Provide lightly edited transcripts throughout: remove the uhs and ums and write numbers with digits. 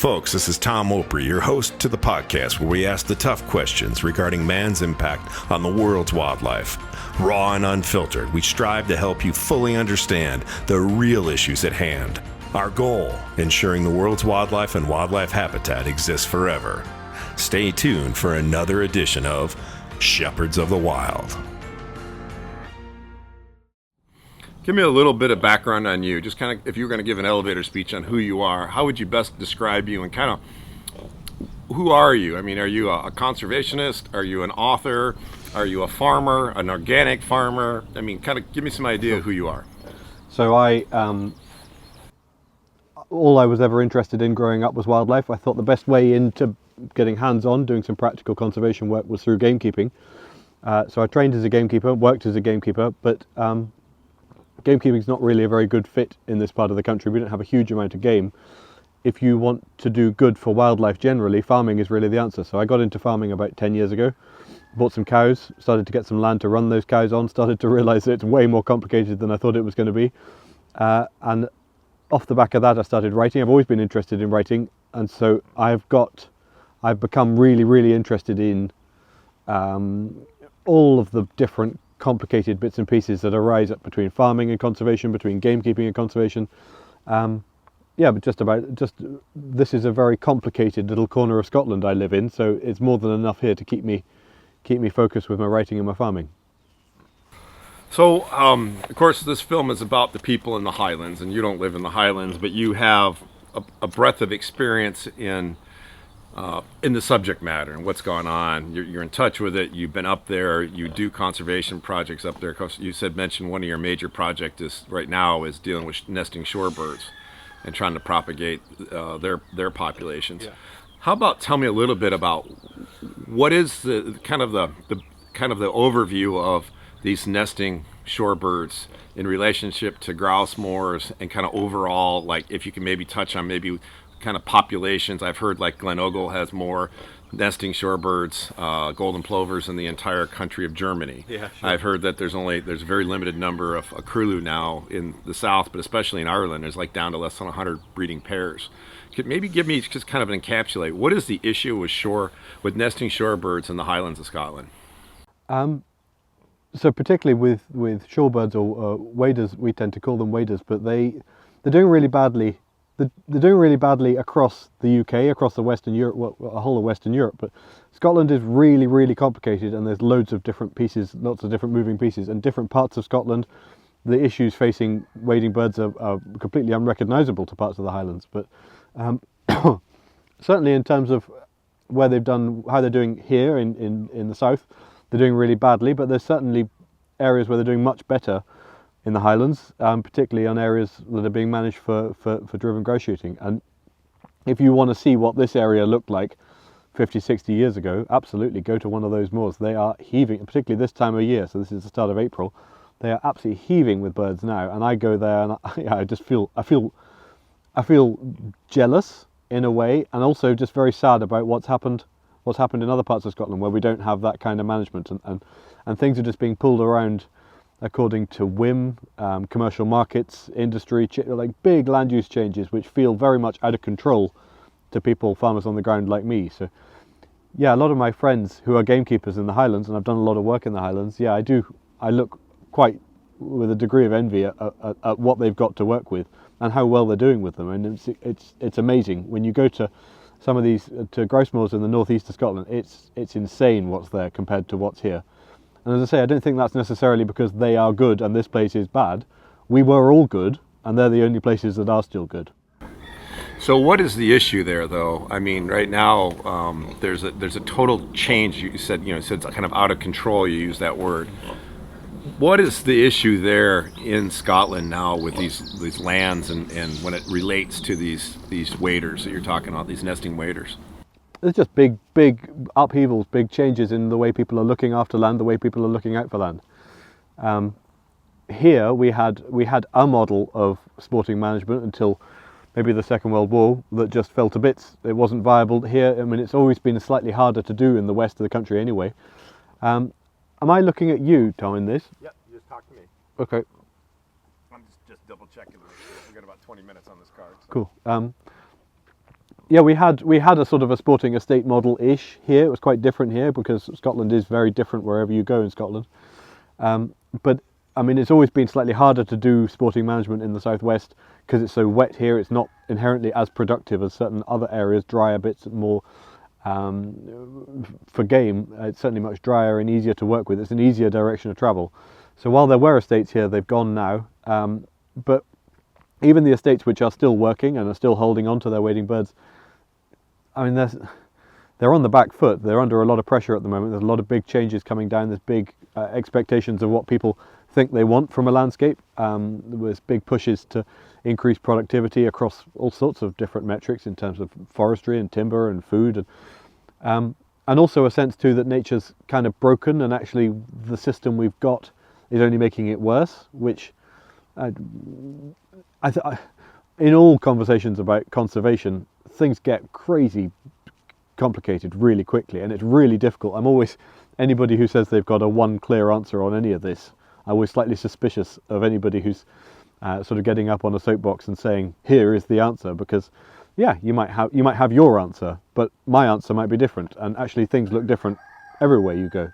Folks, this is Tom Opry, your host to the podcast where we ask the tough questions regarding man's impact on the world's wildlife. Raw and unfiltered, we strive to help you fully understand the real issues at hand. Our goal, ensuring the world's wildlife and wildlife habitat exists forever. Stay tuned for another edition of Shepherds of the Wild. Give me a little bit of background on you. Just kind of, if you were going to give an elevator speech on who you are, how would you best describe you and kind of, who are you? I mean, are you a conservationist? Are you an author? Are you a farmer, an organic farmer? I mean, kind of give me some idea of who you are. So all I was ever interested in growing up was wildlife. I thought the best way into getting hands-on, doing some practical conservation work was through gamekeeping. So I trained as a gamekeeper, worked as a gamekeeper, but gamekeeping is not really a very good fit in this part of the country. We don't have a huge amount of game. If you want to do good for wildlife generally, farming is really the answer. So I got into farming about 10 years ago, bought some cows, started to get some land to run those cows on, started to realize that it's way more complicated than I thought it was going to be. And off the back of that, I started writing. I've always been interested in writing. And so I've become really, really interested in all of the different complicated bits and pieces that arise up between farming and conservation, between gamekeeping and conservation. But this is a very complicated little corner of Scotland I live in, so it's more than enough here to keep me focused with my writing and my farming. So, of course, this film is about the people in the Highlands, and you don't live in the Highlands, but you have a breadth of experience in the subject matter and what's going on. You're in touch with it. You've been up there. You do conservation projects up there. You mentioned one of your major projects right now is dealing with nesting shorebirds and trying to propagate their populations. Yeah. How about tell me a little bit about what is the overview of these nesting shorebirds in relationship to grouse moors and kind of overall, like if you can maybe touch on maybe kind of populations. I've heard like Glen Ogle has more nesting shorebirds, golden plovers in the entire country of Germany. Yeah, sure. I've heard that there's a very limited number of curlew now in the south, but especially in Ireland, there's like down to less than 100 breeding pairs. Could maybe give me just kind of an encapsulate. What is the issue with nesting shorebirds in the Highlands of Scotland? So particularly with shorebirds or waders, we tend to call them waders, but they're doing really badly. They're doing really badly across the UK, across the Western Europe, well, a whole of Western Europe, but Scotland is really, really complicated and there's loads of different pieces, lots of different moving pieces, and different parts of Scotland, the issues facing wading birds are completely unrecognisable to parts of the Highlands. But certainly in terms of how they're doing here in the south, they're doing really badly, but there's certainly areas where they're doing much better in the Highlands, particularly on areas that are being managed for driven grouse shooting. And if you want to see what this area looked like 50, 60 years ago, absolutely go to one of those moors. They are heaving, particularly this time of year, so this is the start of April, they are absolutely heaving with birds now. And I go there and I feel jealous in a way, and also just very sad about what's happened in other parts of Scotland where we don't have that kind of management, and things are just being pulled around according to whim, commercial markets, industry, like big land use changes which feel very much out of control to people, farmers on the ground like me. So yeah, a lot of my friends who are gamekeepers in the Highlands, and I've done a lot of work in the Highlands, yeah, I look quite with a degree of envy at what they've got to work with and how well they're doing with them. And it's amazing. When you go to some of these, to grouse moors in the northeast of Scotland, it's insane what's there compared to what's here. And as I say, I don't think that's necessarily because they are good and this place is bad. We were all good, and they're the only places that are still good. So what is the issue there, though? I mean, right now there's a total change. You said it's kind of out of control. You use that word. What is the issue there in Scotland now with these lands and when it relates to these waders that you're talking about, these nesting waders? There's just big upheavals, big changes in the way people are looking after land, the way people are looking out for land. Here we had a model of sporting management until maybe the Second World War that just fell to bits. It wasn't viable here. I mean, it's always been slightly harder to do in the west of the country anyway. Am I looking at you, Tom, in this? Yep, you just talk to me. Okay. I'm just double checking. We've got about 20 minutes on this card. So. Cool. Yeah, we had a sort of a sporting estate model-ish here. It was quite different here because Scotland is very different wherever you go in Scotland. But I mean, it's always been slightly harder to do sporting management in the southwest because it's so wet here. It's not inherently as productive as certain other areas, drier bits, more for game. It's certainly much drier and easier to work with. It's an easier direction of travel. So while there were estates here, they've gone now. But even the estates which are still working and are still holding on to their wading birds, I mean, they're on the back foot. They're under a lot of pressure at the moment. There's a lot of big changes coming down. There's big expectations of what people think they want from a landscape. There's big pushes to increase productivity across all sorts of different metrics in terms of forestry and timber and food, and also a sense too that nature's kind of broken, and actually the system we've got is only making it worse, which in all conversations about conservation, things get crazy complicated really quickly, and it's really difficult. I'm always, anybody who says they've got a one clear answer on any of this, I'm always slightly suspicious of anybody who's sort of getting up on a soapbox and saying, here is the answer, because yeah, you might have your answer, but my answer might be different, and actually things look different everywhere you go.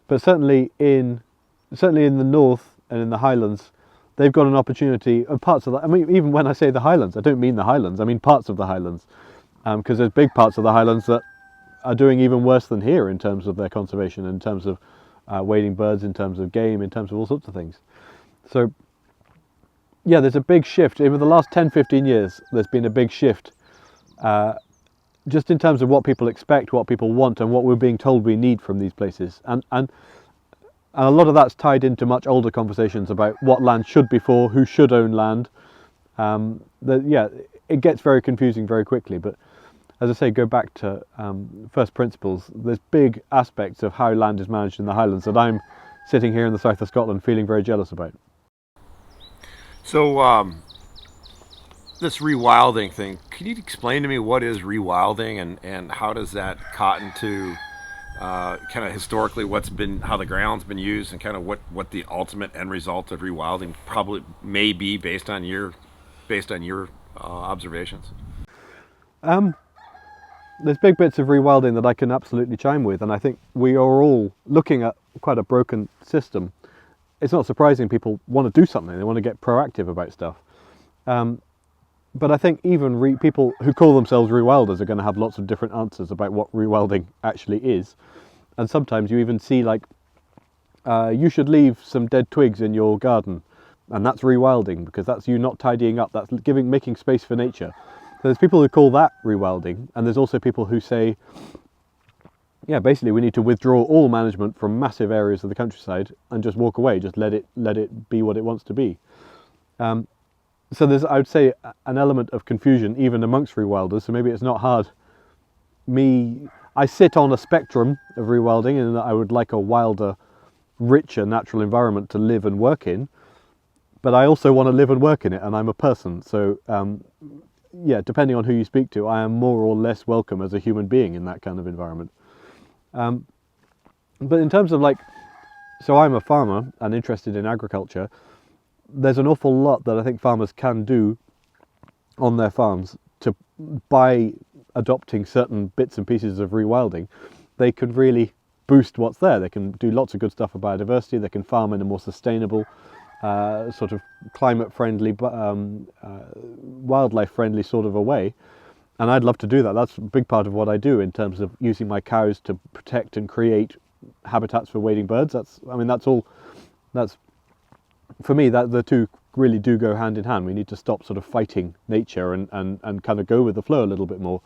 But certainly in the north and in the Highlands, they've got an opportunity, parts of that. I mean, even when I say the Highlands, I don't mean the Highlands, I mean parts of the Highlands, because there's big parts of the Highlands that are doing even worse than here in terms of their conservation, in terms of wading birds, in terms of game, in terms of all sorts of things. So yeah, there's a big shift. Over the last 10-15 years, there's been a big shift just in terms of what people expect, what people want, and what we're being told we need from these places. And a lot of that's tied into much older conversations about what land should be for, who should own land. Yeah, it gets very confusing very quickly, but as I say, go back to first principles. There's big aspects of how land is managed in the Highlands that I'm sitting here in the south of Scotland feeling very jealous about. So this rewilding thing, can you explain to me what is rewilding, and how does that cotton to kind of historically how the ground's been used, and kind of what the ultimate end result of rewilding probably may be based on your observations? There's big bits of rewilding that I can absolutely chime with, and I think we are all looking at quite a broken system. It's not surprising people want to do something, they want to get proactive about stuff. But I think even people who call themselves rewilders are going to have lots of different answers about what rewilding actually is. And sometimes you even see like, you should leave some dead twigs in your garden, and that's rewilding, because that's you not tidying up, that's making space for nature. So there's people who call that rewilding, and there's also people who say, yeah, basically we need to withdraw all management from massive areas of the countryside and just walk away, just let it be what it wants to be. So there's, I would say, an element of confusion even amongst rewilders, so maybe it's not hard. I sit on a spectrum of rewilding, and I would like a wilder, richer natural environment to live and work in, but I also want to live and work in it, and I'm a person, so yeah, depending on who you speak to, I am more or less welcome as a human being in that kind of environment. But in terms of like, so I'm a farmer and interested in agriculture, there's an awful lot that I think farmers can do on their farms by adopting certain bits and pieces of rewilding. They can really boost what's there. They can do lots of good stuff for biodiversity. They can farm in a more sustainable, sort of climate-friendly, wildlife-friendly sort of a way. And I'd love to do that. That's a big part of what I do in terms of using my cows to protect and create habitats for wading birds. That's for me, that the two really do go hand in hand. We need to stop sort of fighting nature and kind of go with the flow a little bit more.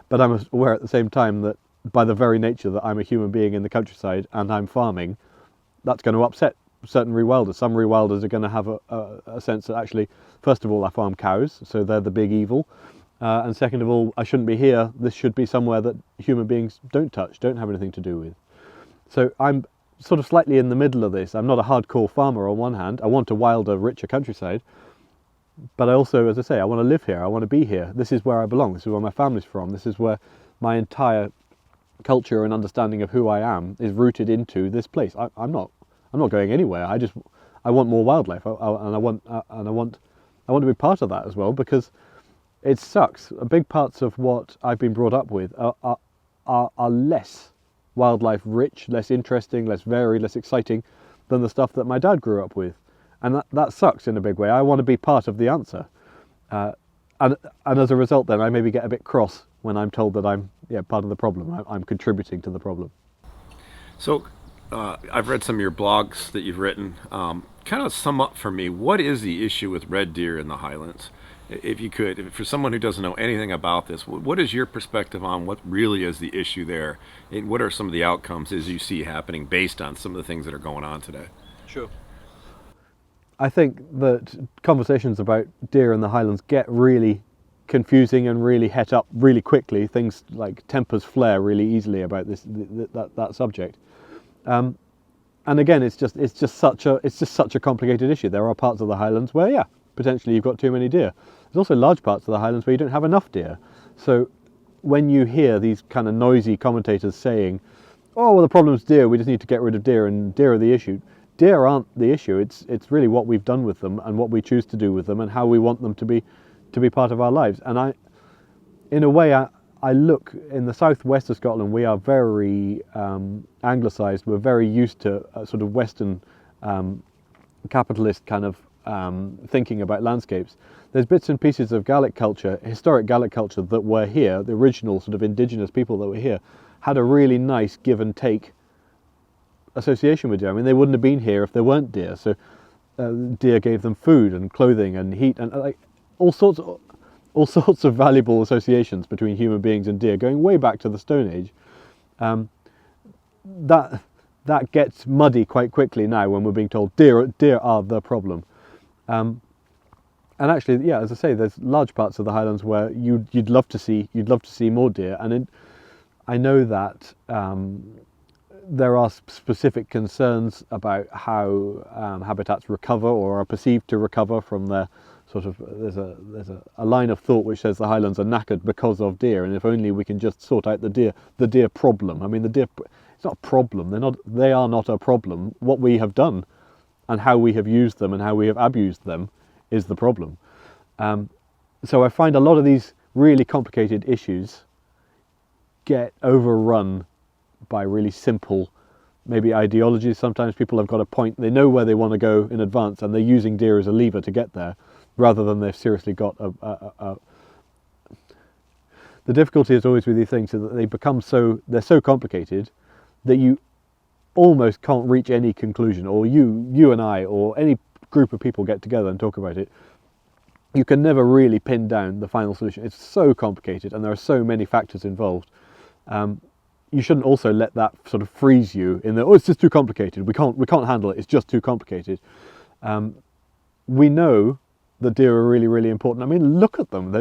But I'm aware at the same time that by the very nature that I'm a human being in the countryside and I'm farming, that's going to upset certain rewilders. Some rewilders are going to have a sense that actually, first of all, I farm cows, so they're the big evil. And second of all, I shouldn't be here. This should be somewhere that human beings don't touch, don't have anything to do with. So I'm sort of slightly in the middle of this. I'm not a hardcore farmer on one hand. I want a wilder, richer countryside. But I also, as I say, I want to live here. I want to be here. This is where I belong. This is where my family's from. This is where my entire culture and understanding of who I am is rooted into this place. I'm not going anywhere. I want more wildlife, and I want to be part of that as well, because it sucks. Big parts of what I've been brought up with are less wildlife rich, less interesting, less varied, less exciting than the stuff that my dad grew up with. And that sucks in a big way. I want to be part of the answer. And as a result then I maybe get a bit cross when I'm told that I'm part of the problem. I'm contributing to the problem. So I've read some of your blogs that you've written. Kind of sum up for me, what is the issue with red deer in the Highlands? If you could, for someone who doesn't know anything about this, what is your perspective on what really is the issue there? And what are some of the outcomes as you see happening based on some of the things that are going on today? Sure. I think that conversations about deer in the Highlands get really confusing and really het up really quickly. Things like tempers flare really easily about that subject. And again, it's just such a complicated issue. There are parts of the Highlands where potentially you've got too many deer. There's also large parts of the Highlands where you don't have enough deer. So when you hear these kind of noisy commentators saying, "Oh, well, the problem's deer. We just need to get rid of deer, and deer are the issue." Deer aren't the issue. It's really what we've done with them and what we choose to do with them and how we want them to be part of our lives. And in a way, I look in the southwest of Scotland. We are very anglicised. We're very used to sort of Western capitalist kind of thinking about landscapes. There's bits and pieces of Gaelic culture, historic Gaelic culture, that were here. The original sort of indigenous people that were here had a really nice give and take association with deer. I mean, they wouldn't have been here if there weren't deer. So deer gave them food and clothing and heat and like all sorts of valuable associations between human beings and deer, going way back to the Stone Age. That gets muddy quite quickly now when we're being told deer are the problem. And actually, as I say, there's large parts of the Highlands where you'd love to see more deer, and I know that there are specific concerns about how habitats recover or are perceived to recover from their sort of. There's a line of thought which says the Highlands are knackered because of deer, and if only we can just sort out the deer problem. I mean, the deer, it's not a problem. They are not a problem. What we have done and how we have used them and how we have abused them is the problem. So I find a lot of these really complicated issues get overrun by really simple, maybe ideologies. Sometimes people have got a point, they know where they want to go in advance, and they're using deer as a lever to get there, rather than they've seriously got a The difficulty is always with these things, is that they're so complicated that you almost can't reach any conclusion, or you and I or any group of people get together and talk about it. You can never really pin down the final solution. It's so complicated and there are so many factors involved. You shouldn't also let that sort of freeze you in the, it's just too complicated. We can't handle it. It's just too complicated. We know that deer are really, really important. I mean, look at them.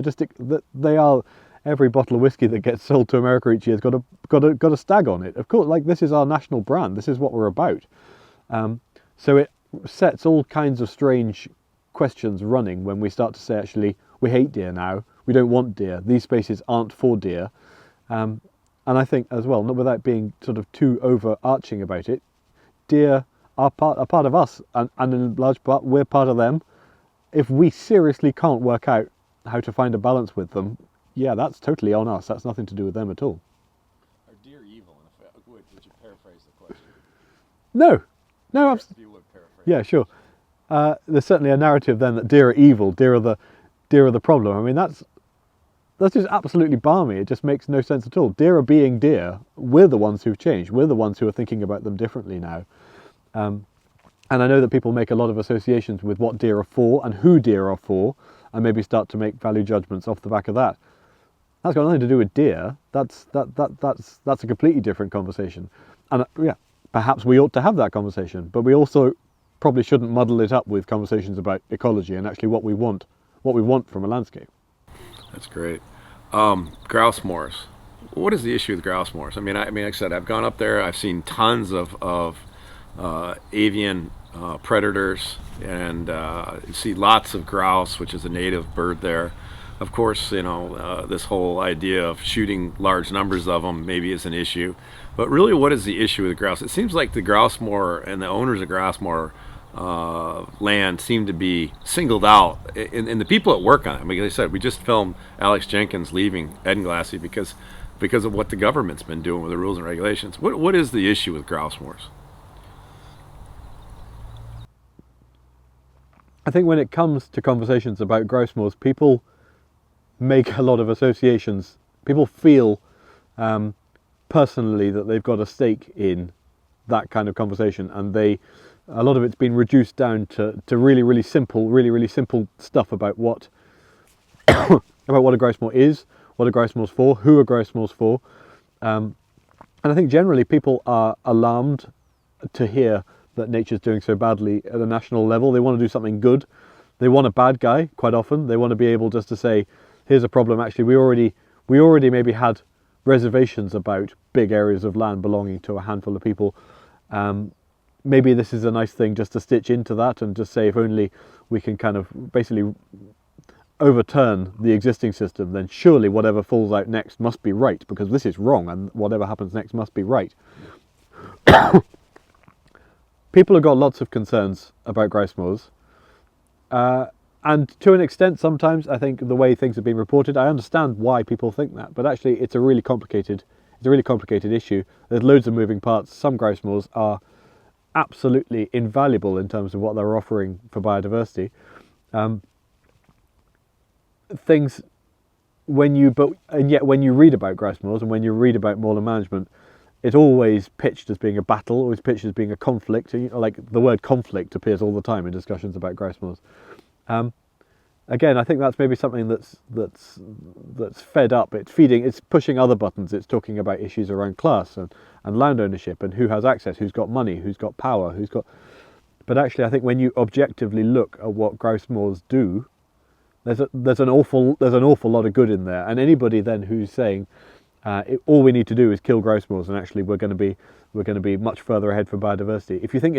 They are. Every bottle of whiskey that gets sold to America each year has got a stag on it. Of course, like, this is our national brand. This is what we're about. So it sets all kinds of strange questions running when we start to say, actually, we hate deer now. We don't want deer. These spaces aren't for deer. And I think as well, not without being sort of too overarching about it, deer are part of us, and in large part we're part of them. If we seriously can't work out how to find a balance with them, that's totally on us. That's nothing to do with them at all. Are deer evil? Would you paraphrase the question? No. If you would paraphrase. Yeah, sure. There's certainly a narrative then that deer are evil. Deer are the problem. I mean, that's just absolutely balmy. It just makes no sense at all. Deer are being deer. We're the ones who've changed. We're the ones who are thinking about them differently now. And I know that people make a lot of associations with what deer are for and who deer are for, and maybe start to make value judgments off the back of that. That's got nothing to do with deer. That's a completely different conversation. And perhaps we ought to have that conversation, but we also probably shouldn't muddle it up with conversations about ecology and actually what we want from a landscape. That's great. Grouse moors. What is the issue with grouse moors? I mean, like I said, I've gone up there. I've seen tons of avian predators, and you see lots of grouse, which is a native bird there. Of course, this whole idea of shooting large numbers of them maybe is an issue. But really, what is the issue with the grouse? It seems like the grouse moor and the owners of grouse moor land seem to be singled out, and the people that work on it. I mean, like I said, we just filmed Alex Jenkins leaving Edenglassie because of what the government's been doing with the rules and regulations. What is the issue with grouse moors? I think when it comes to conversations about grouse moors, people make a lot of associations. People feel personally that they've got a stake in that kind of conversation, and a lot of it's been reduced down to really simple stuff about what about what a grouse moor is, what a grouse moor's for, who a grouse moor's for, and I think generally people are alarmed to hear that nature's doing so badly at a national level. They want to do something good. They want a bad guy quite often. They want to be able just to say, here's a problem. Actually, we already maybe had reservations about big areas of land belonging to a handful of people. Maybe this is a nice thing just to stitch into that and just say, if only we can kind of basically overturn the existing system, then surely whatever falls out next must be right, because this is wrong, and whatever happens next must be right. People have got lots of concerns about grouse moors, and to an extent sometimes I think the way things have been reported, I understand why people think that, but actually it's a really complicated issue. There's loads of moving parts. Some grouse moors are absolutely invaluable in terms of what they're offering for biodiversity. Yet when you read about grouse moors and when you read about moorland management, it's always pitched as being a battle, always pitched as being a conflict. Like the word conflict appears all the time in discussions about grouse moors. Again, I think that's maybe something that's fed up. It's pushing other buttons. It's talking about issues around class and land ownership and who has access, who's got money, who's got power, But actually, I think when you objectively look at what grouse moors do, there's an awful lot of good in there. And anybody then who's saying all we need to do is kill grouse moors, and actually we're going to be much further ahead for biodiversity. If you think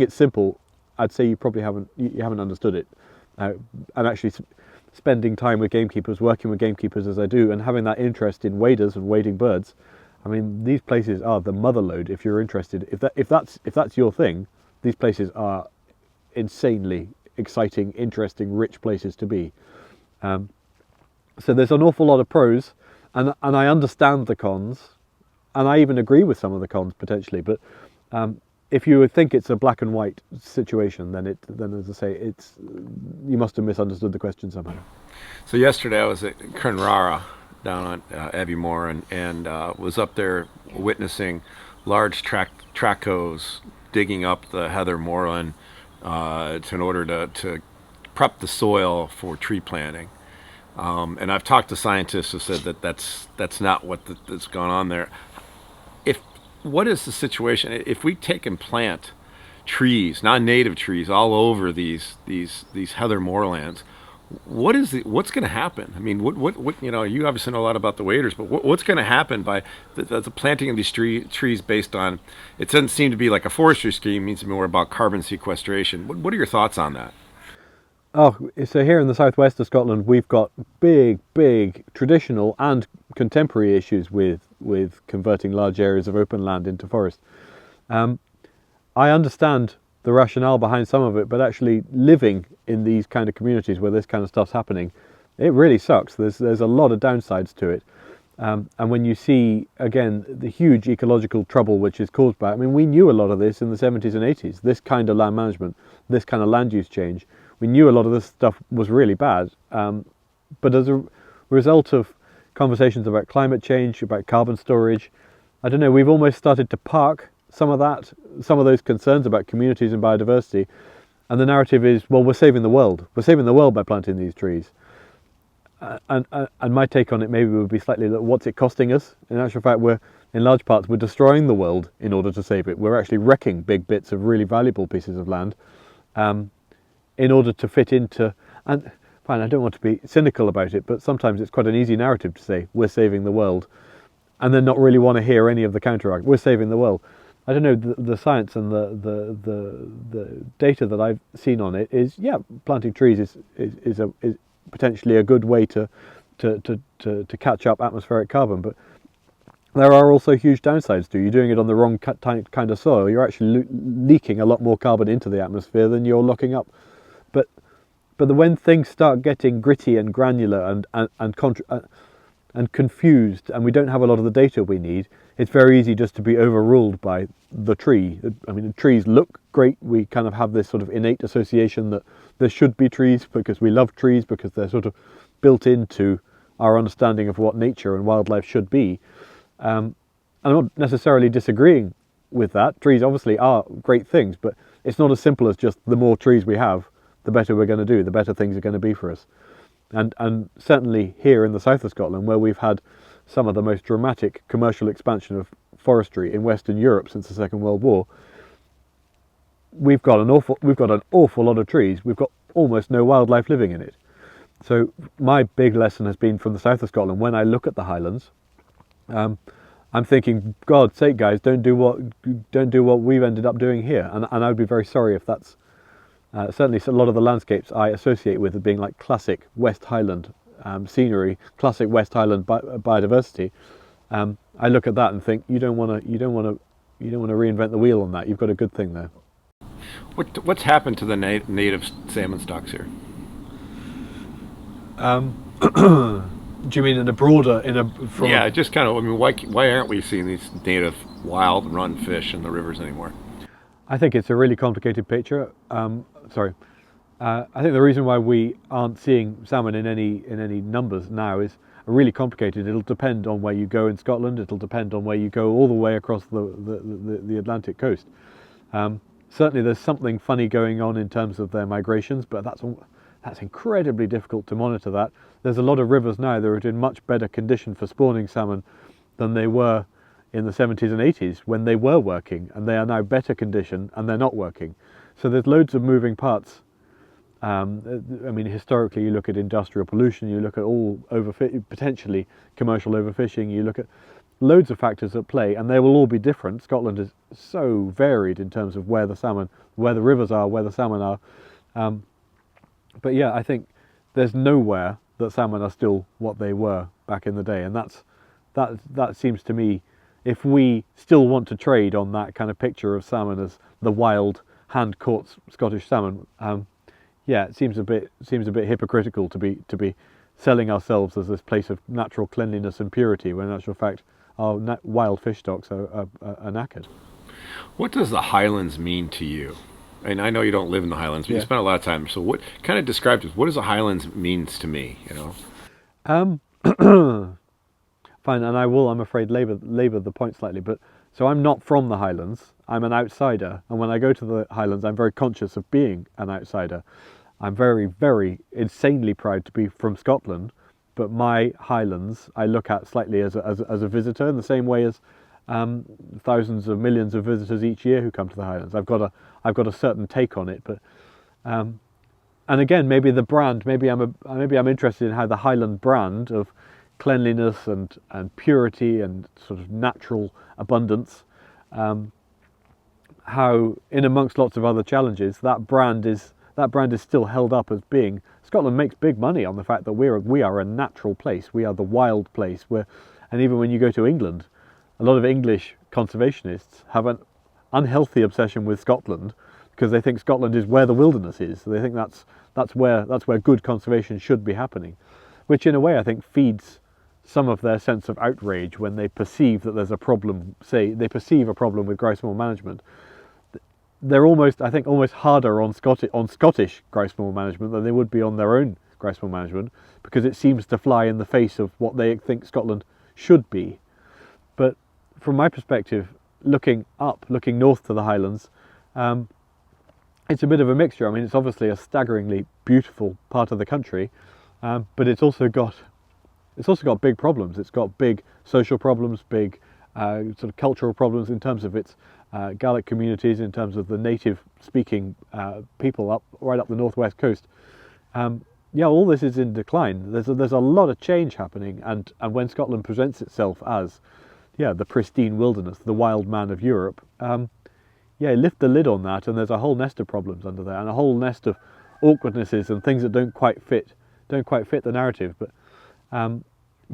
it's simple, I'd say you probably haven't understood it. And actually spending time with gamekeepers, working with gamekeepers as I do, and having that interest in waders and wading birds, I mean, these places are the motherlode. If you're interested, if that's your thing, these places are insanely exciting, interesting, rich places to be. So there's an awful lot of pros. And I understand the cons, and I even agree with some of the cons potentially. But if you would think it's a black and white situation, then as I say, you must have misunderstood the question somehow. So yesterday I was at Cernrara down on Abbeymoor and was up there witnessing large tracos digging up the heather moorland in order to prep the soil for tree planting. And I've talked to scientists who said that's not that's gone on there. What is the situation if we take and plant trees, non-native trees, all over these heather moorlands? What's going to happen? I mean, what you obviously know a lot about the waders, but what's going to happen by the planting of these trees based on? It doesn't seem to be like a forestry scheme. It means more about carbon sequestration. What are your thoughts on that? Oh, so here in the southwest of Scotland, we've got big traditional and contemporary issues with converting large areas of open land into forest. I understand the rationale behind some of it, but actually living in these kind of communities where this kind of stuff's happening, it really sucks. There's a lot of downsides to it. And when you see, again, the huge ecological trouble which is caused by it, I mean, we knew a lot of this in the 70s and 80s, this kind of land management, this kind of land use change. We knew a lot of this stuff was really bad, but as a result of conversations about climate change, about carbon storage, I don't know, we've almost started to park some of those concerns about communities and biodiversity, and the narrative is, well, we're saving the world. We're saving the world by planting these trees. And my take on it maybe would be slightly, what's it costing us? In actual fact, in large parts, we're destroying the world in order to save it. We're actually wrecking big bits of really valuable pieces of land. In order to fit into, and fine, I don't want to be cynical about it, but sometimes it's quite an easy narrative to say we're saving the world, and then not really want to hear any of the counter argument. We're saving the world. I don't know, the science and the data that I've seen on it is, yeah, planting trees is potentially a good way to catch up atmospheric carbon, but There are also huge downsides to you doing it on the wrong kind of soil. You're actually leaking a lot more carbon into the atmosphere than you're locking up. But when things start getting gritty and granular and confused, and we don't have a lot of the data we need, it's very easy just to be overruled by the tree. I mean, the trees look great. We kind of have this sort of innate association that there should be trees because we love trees, because they're sort of built into our understanding of what nature and wildlife should be. I'm not necessarily disagreeing with that. Trees obviously are great things, but it's not as simple as just the more trees we have, the better we're going to do, the better things are going to be for us. And certainly here in the south of Scotland, where we've had some of the most dramatic commercial expansion of forestry in Western Europe since the Second World War, we've got an awful lot of trees. We've got almost no wildlife living in it. So my big lesson has been from the south of Scotland. When I look at the Highlands, I'm thinking, God's sake, guys, don't do what we've ended up doing here. And I would be very sorry if that's certainly a lot of the landscapes I associate with as being like classic West Highland scenery, classic West Highland biodiversity. I look at that and think, you don't want to reinvent the wheel on that. You've got a good thing there. What's happened to the native salmon stocks here? Do you mean in a broader, Yeah, just kind of. I mean, why aren't we seeing these native wild run fish in the rivers anymore? I think it's a really complicated picture. I think the reason why we aren't seeing salmon in any numbers now is really complicated. It'll depend on where you go in Scotland. It'll depend on where you go all the way across the Atlantic coast. Certainly, there's something funny going on in terms of their migrations, but that's incredibly difficult to monitor that. There's a lot of rivers now that are in much better condition for spawning salmon than they were in the 70s and 80s when they were working, and they are now better condition and they're not working. So there's loads of moving parts. I mean, historically, you look at industrial pollution, you look at all potentially commercial overfishing, you look at loads of factors at play, and they will all be different. Scotland is so varied in terms of where the rivers are, where the salmon are. But yeah, I think there's nowhere that salmon are still what they were back in the day, and that seems to me, if we still want to trade on that kind of picture of salmon as the wild hand-caught Scottish salmon, yeah, it seems a bit hypocritical to be selling ourselves as this place of natural cleanliness and purity, when in actual fact our wild fish stocks are knackered. What does the Highlands mean to you? And I know you don't live in the Highlands, but you spent a lot of time. So what kind of describes what does the Highlands means to me? Fine, and I'm afraid, labour the point slightly. But so I'm not from the Highlands. I'm an outsider, and when I go to the Highlands, I'm very conscious of being an outsider. I'm very, very insanely proud to be from Scotland, but my Highlands I look at slightly as a visitor, in the same way as thousands of millions of visitors each year who come to the Highlands. I've got a certain take on it, but and again, maybe the brand, maybe I'm interested in how the Highland brand of cleanliness and purity and sort of natural abundance, how in amongst lots of other challenges, that brand is still held up as being. Scotland makes big money on the fact that we are a natural place. We are the wild place. And even when you go to England, a lot of English conservationists have an unhealthy obsession with Scotland because they think Scotland is where the wilderness is. So they think that's where good conservation should be happening, which in a way I think feeds some of their sense of outrage when they perceive that there's a problem. Say they perceive a problem with grouse moor management. They're almost harder on Scottish grouse moor management than they would be on their own grouse moor management, because it seems to fly in the face of what they think Scotland should be. But from my perspective, looking north to the Highlands, it's a bit of a mixture. I mean, it's obviously a staggeringly beautiful part of the country, but it's also got big problems. It's got big social problems, big sort of cultural problems in terms of its Gaelic communities, in terms of the native-speaking people right up the northwest coast. Yeah, all this is in decline. There's a lot of change happening, and when Scotland presents itself as the pristine wilderness, the wild man of Europe, lift the lid on that, and there's a whole nest of problems under there, and a whole nest of awkwardnesses and things that don't quite fit the narrative. But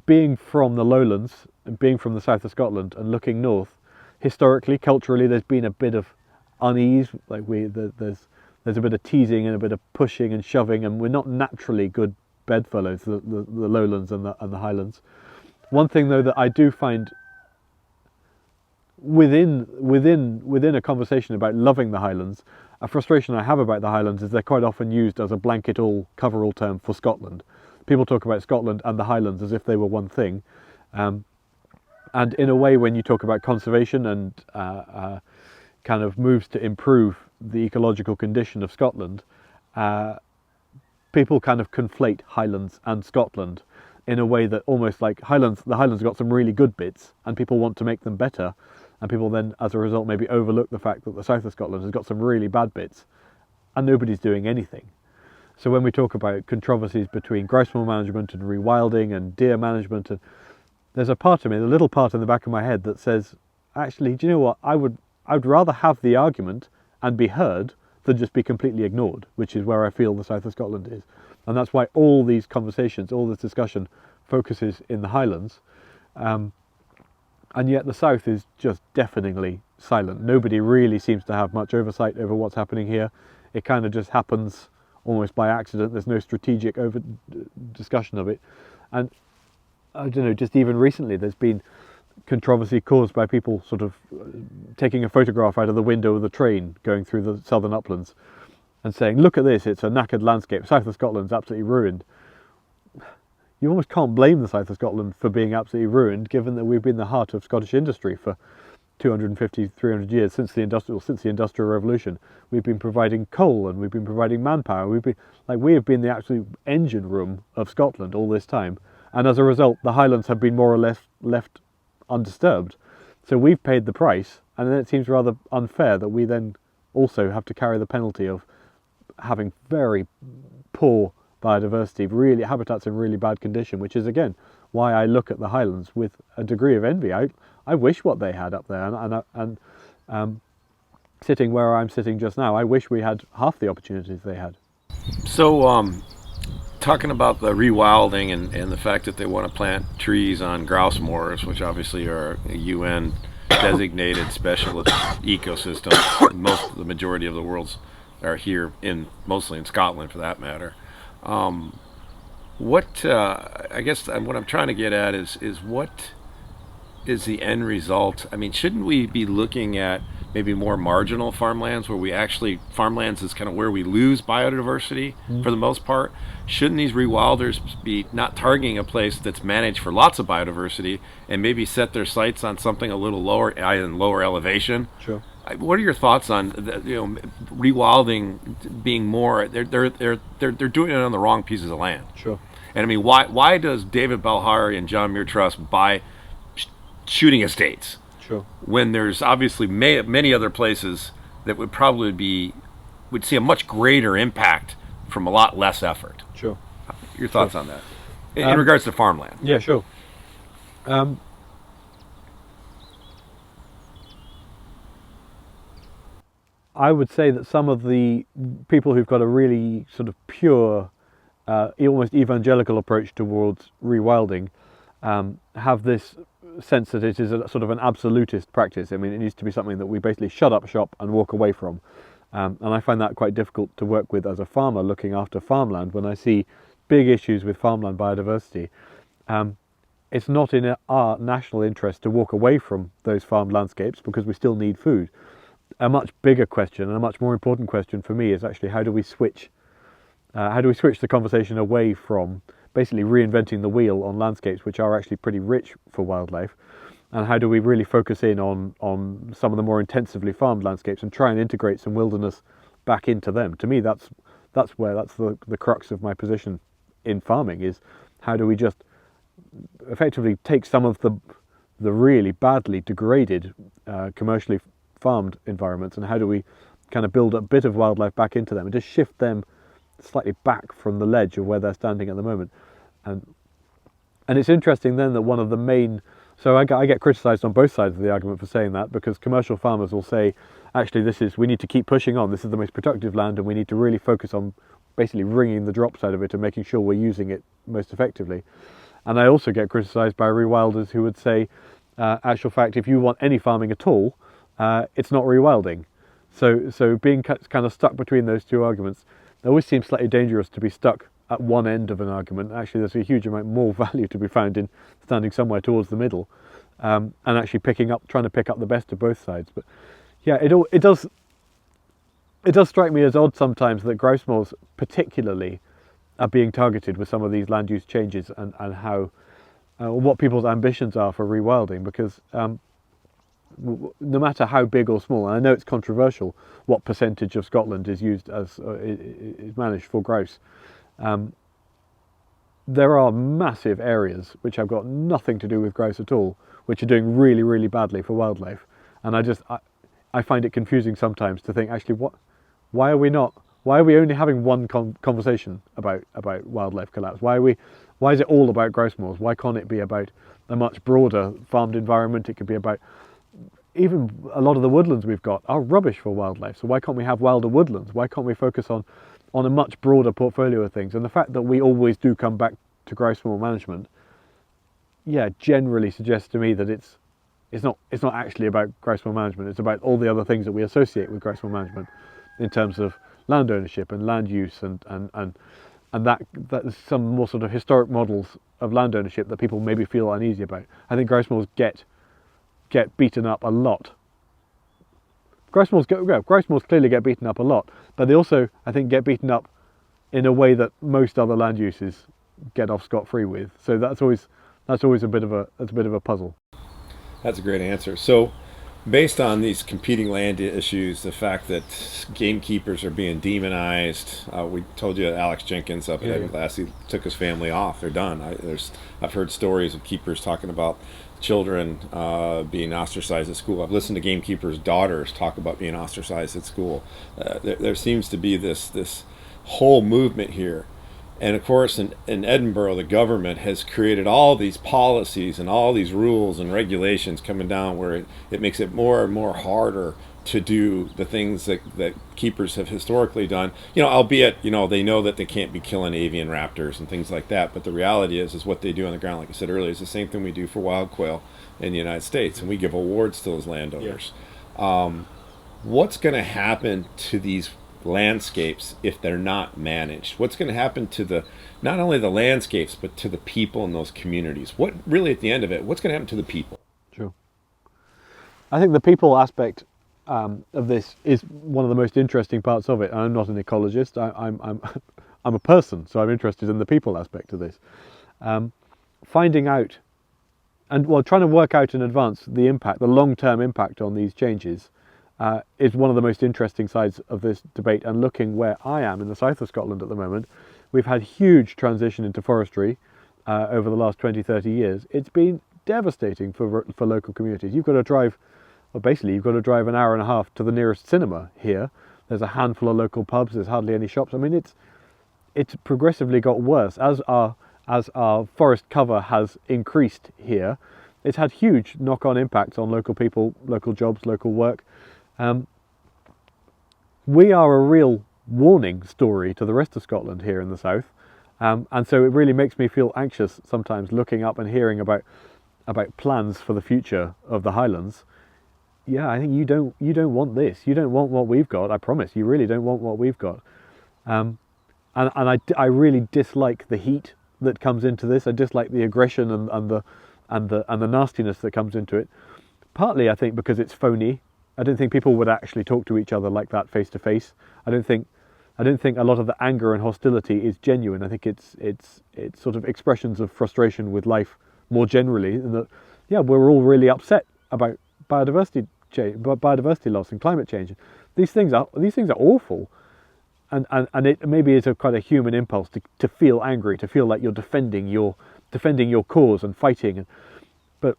being from the lowlands, being from the south of Scotland and looking north, historically, culturally, there's been a bit of unease. Like there's a bit of teasing and a bit of pushing and shoving, and we're not naturally good bedfellows, the lowlands and the highlands. One thing though that I do find within a conversation about loving the highlands, a frustration I have about the highlands is they're quite often used as a blanket all cover-all term for Scotland. People talk about Scotland and the highlands as if they were one thing. And in a way, when you talk about conservation and kind of moves to improve the ecological condition of Scotland, people kind of conflate Highlands and Scotland in a way that almost like the Highlands got some really good bits and people want to make them better, and people then as a result maybe overlook the fact that the south of Scotland has got some really bad bits and nobody's doing anything. So when we talk about controversies between grouse moor management and rewilding and deer management, and there's a part of me, a little part in the back of my head that says, actually, do you know what? I'd rather have the argument and be heard than just be completely ignored, which is where I feel the south of Scotland is. And that's why all these conversations, all this discussion focuses in the Highlands. And yet the south is just deafeningly silent. Nobody really seems to have much oversight over what's happening here. It kind of just happens almost by accident. There's no strategic discussion of it. And I don't know, just even recently there's been controversy caused by people sort of taking a photograph out of the window of the train going through the southern uplands and saying, look at this, it's a knackered landscape, south of Scotland's absolutely ruined. You almost can't blame the south of Scotland for being absolutely ruined, given that we've been the heart of Scottish industry for 250, 300 years since the Industrial Revolution. We've been providing coal and we've been providing manpower. We have been the absolute engine room of Scotland all this time. And as a result, the Highlands have been more or less left undisturbed. So we've paid the price, and then it seems rather unfair that we then also have to carry the penalty of having very poor biodiversity, really habitats in really bad condition, which is again why I look at the Highlands with a degree of envy. I wish what they had up there, and sitting where I'm sitting just now, I wish we had half the opportunities they had. So, talking about the rewilding and the fact that they want to plant trees on grouse moors, which obviously are a UN designated special ecosystem. The majority of the world's are here mostly in Scotland for that matter. I guess what I'm trying to get at is what is the end result? I mean, shouldn't we be looking at maybe more marginal farmlands farmlands is kind of where we lose biodiversity for the most part? Shouldn't these rewilders be not targeting a place that's managed for lots of biodiversity and maybe set their sights on something a little lower, in lower elevation? Sure. What are your thoughts on rewilding being more? They're doing it on the wrong pieces of land. Sure. And I mean, why does David Balhari and John Muir Trust buy shooting estates? Sure. When there's obviously many other places that would see a much greater impact from a lot less effort. Sure. Your thoughts on that in regards to farmland? Yeah, sure. I would say that some of the people who've got a really sort of pure, almost evangelical approach towards rewilding have this sense that it is a sort of an absolutist practice. I mean, it needs to be something that we basically shut up shop and walk away from. And I find that quite difficult to work with as a farmer looking after farmland when I see big issues with farmland biodiversity. It's not in our national interest to walk away from those farmed landscapes because we still need food. A much bigger question and a much more important question for me is actually how do we switch the conversation away from basically reinventing the wheel on landscapes which are actually pretty rich for wildlife, and how do we really focus in on some of the more intensively farmed landscapes and try and integrate some wilderness back into them. To me, that's the crux of my position in farming, is how do we just effectively take some of the really badly degraded commercially farmed environments, and how do we kind of build a bit of wildlife back into them and just shift them slightly back from the ledge of where they're standing at the moment. And it's interesting then that one of the main, so I get criticised on both sides of the argument for saying that, because commercial farmers will say, actually we need to keep pushing on, this is the most productive land and we need to really focus on basically wringing the drops out of it and making sure we're using it most effectively. And I also get criticised by rewilders who would say, actual fact, if you want any farming at all, it's not rewilding. So being kind of stuck between those two arguments, it always seems slightly dangerous to be stuck at one end of an argument. Actually, there's a huge amount more value to be found in standing somewhere towards the middle, and actually trying to pick up the best of both sides. But yeah, it does strike me as odd sometimes that grouse moors particularly are being targeted with some of these land use changes, and how what people's ambitions are for rewilding, because no matter how big or small, and I know it's controversial what percentage of Scotland is used as is managed for grouse, there are massive areas which have got nothing to do with grouse at all, which are doing really, really badly for wildlife. And I find it confusing sometimes to think, actually, why are we only having one conversation about wildlife collapse? Why is it all about grouse moors? Why can't it be about a much broader farmed environment? It could be about, even a lot of the woodlands we've got are rubbish for wildlife. So why can't we have wilder woodlands? Why can't we focus on a much broader portfolio of things? And the fact that we always do come back to grouse moor management, yeah, generally suggests to me that it's not actually about grouse moor management. It's about all the other things that we associate with grouse moor management in terms of land ownership and land use, and that some more sort of historic models of land ownership that people maybe feel uneasy about. I think grouse moors get beaten up a lot. Grouse moors clearly get beaten up a lot, but they also, I think, get beaten up in a way that most other land uses get off scot-free with. So that's always a bit of a puzzle. That's a great answer. So, based on these competing land issues, the fact that gamekeepers are being demonized, we told you Alex Jenkins up at Edmund he took his family off. They're done. I've heard stories of keepers talking about children being ostracized at school. I've listened to gamekeepers' daughters talk about being ostracized at school. There seems to be this whole movement here. And of course, in Edinburgh, the government has created all these policies and all these rules and regulations coming down where it makes it more and more harder to do the things that keepers have historically done. Albeit, they know that they can't be killing avian raptors and things like that. But the reality is what they do on the ground, like I said earlier, is the same thing we do for wild quail in the United States. And we give awards to those landowners. Yeah. What's going to happen to these landscapes if they're not managed? What's going to happen to not only the landscapes, but to the people in those communities? What really, at the end of it, what's going to happen to the people? True. I think the people aspect of this is one of the most interesting parts of it. I'm not an ecologist. I'm a person, so I'm interested in the people aspect of this. Finding out trying to work out in advance the long-term impact on these changes is one of the most interesting sides of this debate. And looking where I am in the south of Scotland at the moment, we've had huge transition into forestry over the last 20-30 years. It's been devastating for local communities. You've got to drive an hour and a half to the nearest cinema here. There's a handful of local pubs. There's hardly any shops. I mean, it's progressively got worse as our forest cover has increased here. It's had huge knock-on impacts on local people, local jobs, local work. We are a real warning story to the rest of Scotland here in the south, and so it really makes me feel anxious sometimes looking up and hearing about plans for the future of the Highlands. Yeah, I think you don't want this. You don't want what we've got. I promise, you really don't want what we've got. And I really dislike the heat that comes into this. I dislike the aggression and the nastiness that comes into it. Partly, I think, because it's phony. I don't think people would actually talk to each other like that face to face. I don't think a lot of the anger and hostility is genuine. I think it's sort of expressions of frustration with life more generally, and that we're all really upset about biodiversity loss and climate change. These things are awful, and it maybe is quite a human impulse to feel angry, to feel like you're defending your cause and fighting. But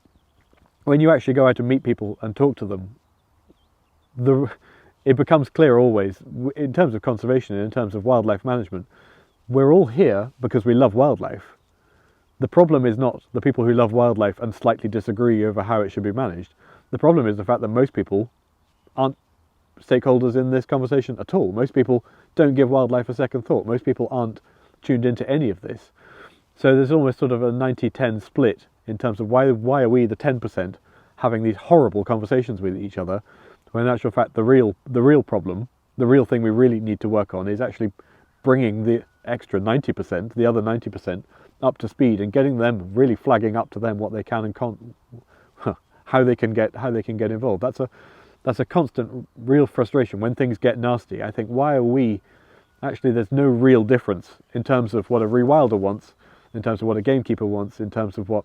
when you actually go out and meet people and talk to them, it becomes clear always, in terms of conservation and in terms of wildlife management, we're all here because we love wildlife. The problem is not the people who love wildlife and slightly disagree over how it should be managed. The problem is the fact that most people aren't stakeholders in this conversation at all. Most people don't give wildlife a second thought. Most people aren't tuned into any of this. So there's almost sort of a 90-10 split in terms of why are we the 10% having these horrible conversations with each other, when in actual fact the real problem, the real thing we really need to work on is actually bringing the extra 90%, the other 90%, up to speed and getting them really flagging up to them what they can and can't, how they can get involved. That's a constant real frustration when things get nasty. I think, why are we actually, there's no real difference in terms of what a rewilder wants, in terms of what a gamekeeper wants, in terms of what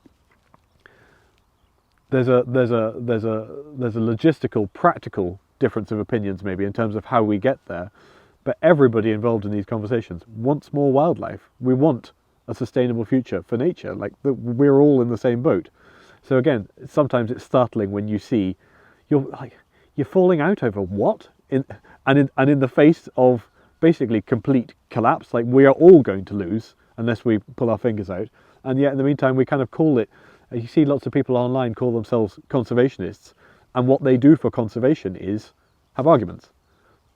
there's a logistical, practical difference of opinions maybe in terms of how we get there. But everybody involved in these conversations wants more wildlife. We want a sustainable future for nature. Like, we're all in the same boat. So again, sometimes it's startling when you see you're falling out over what in the face of basically complete collapse. Like, we are all going to lose unless we pull our fingers out. And yet in the meantime, we kind of call it. You see lots of people online call themselves conservationists, and what they do for conservation is have arguments.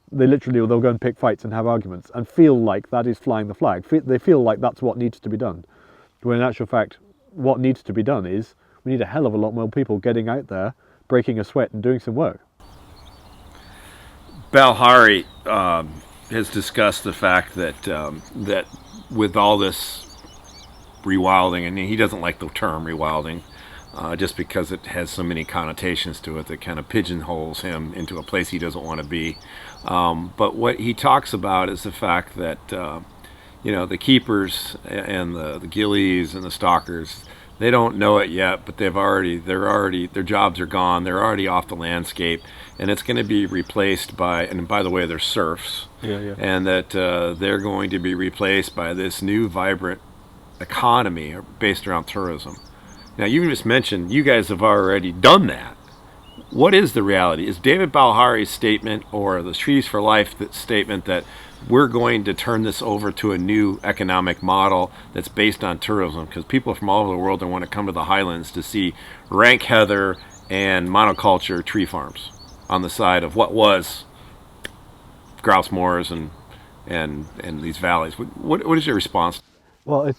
They'll go and pick fights and have arguments and feel like that is flying the flag. They feel like that's what needs to be done. When in actual fact, what needs to be done is we need a hell of a lot more people getting out there, breaking a sweat and doing some work. Balhari has discussed the fact that that with all this rewilding, and he doesn't like the term rewilding, just because it has so many connotations to it that kind of pigeonholes him into a place he doesn't want to be. But what he talks about is the fact that the keepers and the gillies and the stalkers, they don't know it yet, but their jobs are gone. They're already off the landscape, and it's going to be replaced by, and by the way, they're serfs, and that they're going to be replaced by this new vibrant economy based around tourism. Now, you just mentioned you guys have already done that. What is the reality? Is David Balhari's statement, or the Trees for Life statement, that we're going to turn this over to a new economic model that's based on tourism? Because people from all over the world want to come to the Highlands to see rank heather and monoculture tree farms on the side of what was grouse moors and these valleys. What is your response? Well,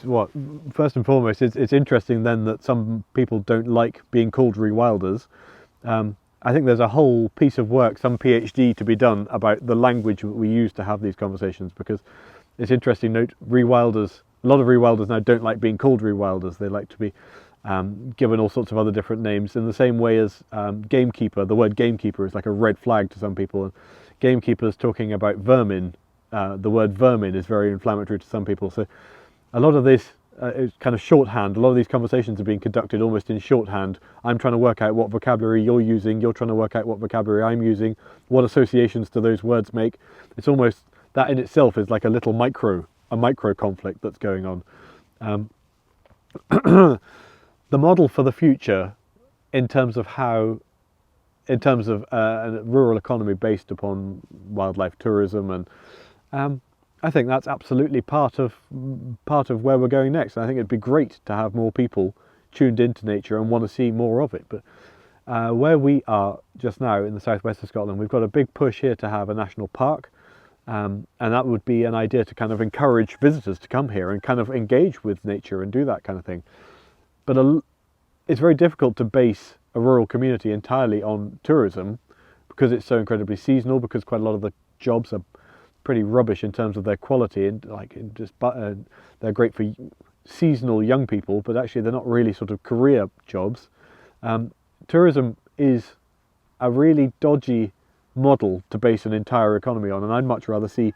first and foremost, it's interesting then that some people don't like being called rewilders. I think there's a whole piece of work, some PhD to be done about the language that we use to have these conversations, because it's interesting to note rewilders, a lot of rewilders now don't like being called rewilders. They like to be given all sorts of other different names, in the same way as gamekeeper. The word gamekeeper is like a red flag to some people. And gamekeepers talking about vermin, the word vermin is very inflammatory to some people. So a lot of this is kind of shorthand. A lot of these conversations are being conducted almost in shorthand. I'm trying to work out what vocabulary you're using. You're trying to work out what vocabulary I'm using. What associations do those words make? It's almost, that in itself is like a little micro conflict that's going on. The model for the future, in terms of a rural economy based upon wildlife tourism, and I think that's absolutely part of where we're going next. And I think it'd be great to have more people tuned into nature and want to see more of it. But where we are just now in the southwest of Scotland, we've got a big push here to have a national park, and that would be an idea to kind of encourage visitors to come here and kind of engage with nature and do that kind of thing. But it's very difficult to base a rural community entirely on tourism, because it's so incredibly seasonal, because quite a lot of the jobs are pretty rubbish in terms of their quality, and they're great for seasonal young people, but actually they're not really sort of career jobs. Tourism is a really dodgy model to base an entire economy on, and I'd much rather see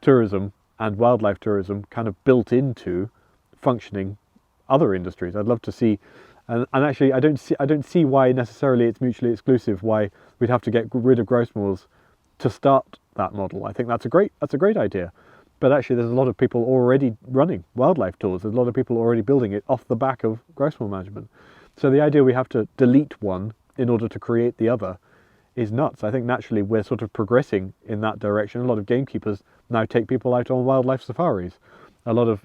tourism and wildlife tourism kind of built into functioning other industries. I'd love to see, and actually I don't see why necessarily it's mutually exclusive, why we'd have to get rid of grouse moors to start that model. I think that's a great idea, but actually there's a lot of people already running wildlife tours. There's a lot of people already building it off the back of grouse moor management. So the idea we have to delete one in order to create the other is nuts. I think naturally we're sort of progressing in that direction. A lot of gamekeepers now take people out on wildlife safaris. A lot of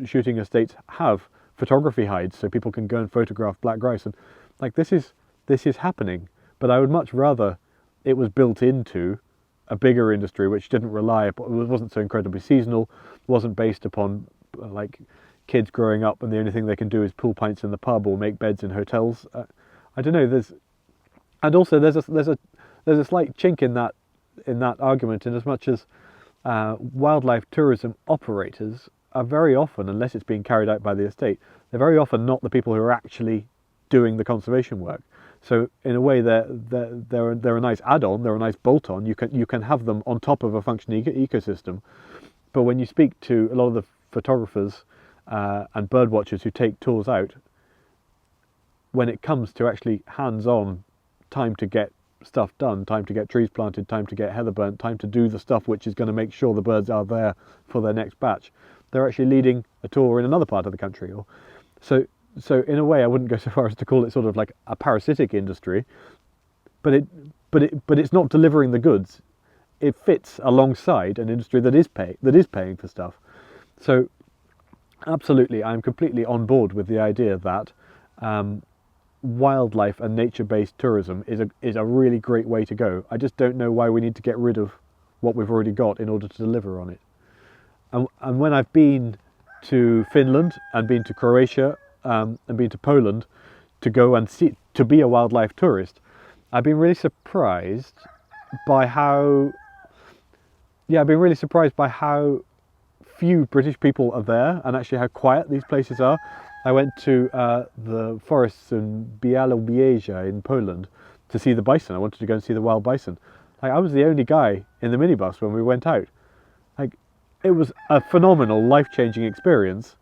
shooting estates have photography hides, so people can go and photograph black grouse, and like this is happening. But I would much rather it was built into a bigger industry which didn't rely upon, it wasn't so incredibly seasonal, wasn't based upon like kids growing up and the only thing they can do is pull pints in the pub or make beds in hotels. I don't know. There's a slight chink in that argument, in as much as wildlife tourism operators are very often, unless it's being carried out by the estate, they're very often not the people who are actually doing the conservation work. So in a way, they're a nice add-on, they're a nice bolt-on. You can have them on top of a functioning ecosystem. But when you speak to a lot of the photographers and bird watchers who take tours out, when it comes to actually hands-on time to get stuff done, time to get trees planted, time to get heather burnt, time to do the stuff which is going to make sure the birds are there for their next batch, they're actually leading a tour in another part of the country. So in a way, I wouldn't go so far as to call it sort of like a parasitic industry, but it's not delivering the goods. It fits alongside an industry that is paying for stuff. So absolutely, I'm completely on board with the idea that wildlife and nature-based tourism is a really great way to go. I just don't know why we need to get rid of what we've already got in order to deliver on it. And when I've been to Finland and been to Croatia and been to Poland to go and to be a wildlife tourist, I've been really surprised by how few British people are there, and actually how quiet these places are. I went to the forests in Białowieża in Poland to see the bison. I wanted to go and see the wild bison. I was the only guy in the minibus when we went out. It was a phenomenal, life-changing experience,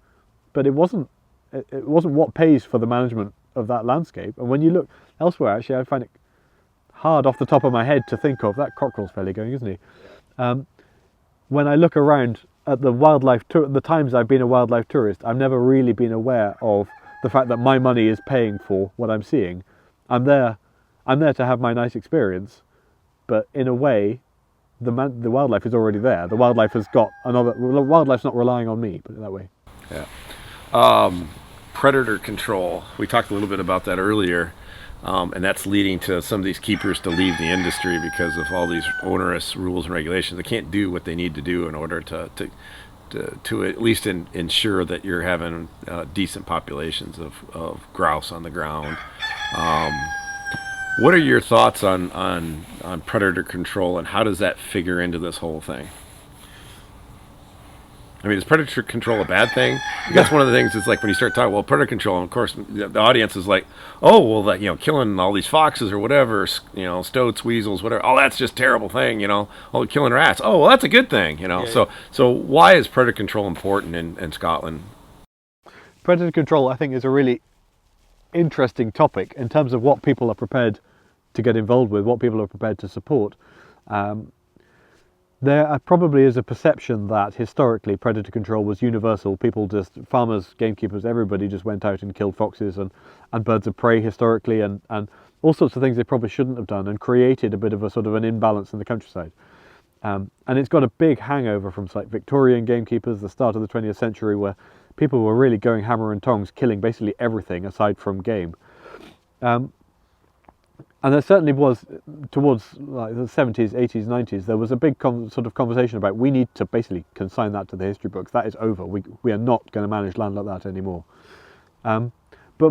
but it wasn't what pays for the management of that landscape. And when you look elsewhere, actually, I find it hard off the top of my head to think of. That cockerel's fairly going, isn't he? When I look around at the times I've been a wildlife tourist, I've never really been aware of the fact that my money is paying for what I'm seeing. I'm there to have my nice experience, but in a way, the wildlife is already there. The wildlife has got another. The wildlife's not relying on me, put it that way. Yeah. Predator control. We talked a little bit about that earlier, and that's leading to some of these keepers to leave the industry because of all these onerous rules and regulations. They can't do what they need to do in order to at least ensure that you're having decent populations of grouse on the ground. What are your thoughts on predator control, and how does that figure into this whole thing? I mean, is predator control a bad thing? That's one of the things. It's like when you start talking, well, predator control, and of course, the audience is like, oh, well, that, killing all these foxes or whatever, stoats, weasels, whatever. Oh, that's just a terrible thing, Oh, killing rats. Oh, well, that's a good thing, Yeah. So why is predator control important in Scotland? Predator control, I think, is a really interesting topic in terms of what people are prepared to get involved with, what people are prepared to support. There probably is a perception that historically predator control was universal. Farmers, gamekeepers, everybody just went out and killed foxes and birds of prey historically, and all sorts of things they probably shouldn't have done, and created a bit of a sort of an imbalance in the countryside. And it's got a big hangover from like Victorian gamekeepers, the start of the 20th century, where people were really going hammer and tongs, killing basically everything aside from game. And there certainly was, towards like the 70s, 80s, 90s, there was a big sort of conversation about we need to basically consign that to the history books. That is over. We are not going to manage land like that anymore. But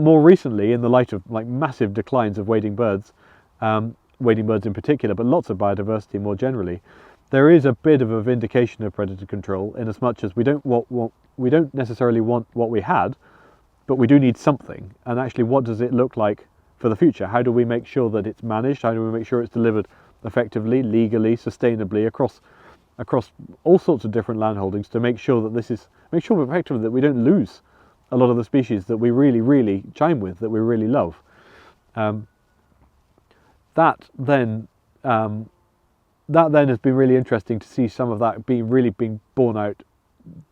more recently, in the light of like massive declines of wading birds in particular, but lots of biodiversity more generally, there is a bit of a vindication of predator control, in as much as we don't necessarily want what we had, but we do need something. And actually, what does it look like for the future? How do we make sure that it's managed? How do we make sure it's delivered effectively, legally, sustainably across all sorts of different landholdings, to make sure effectively that we don't lose a lot of the species that we really, really chime with, that we really love. That then has been really interesting to see some of that being borne out.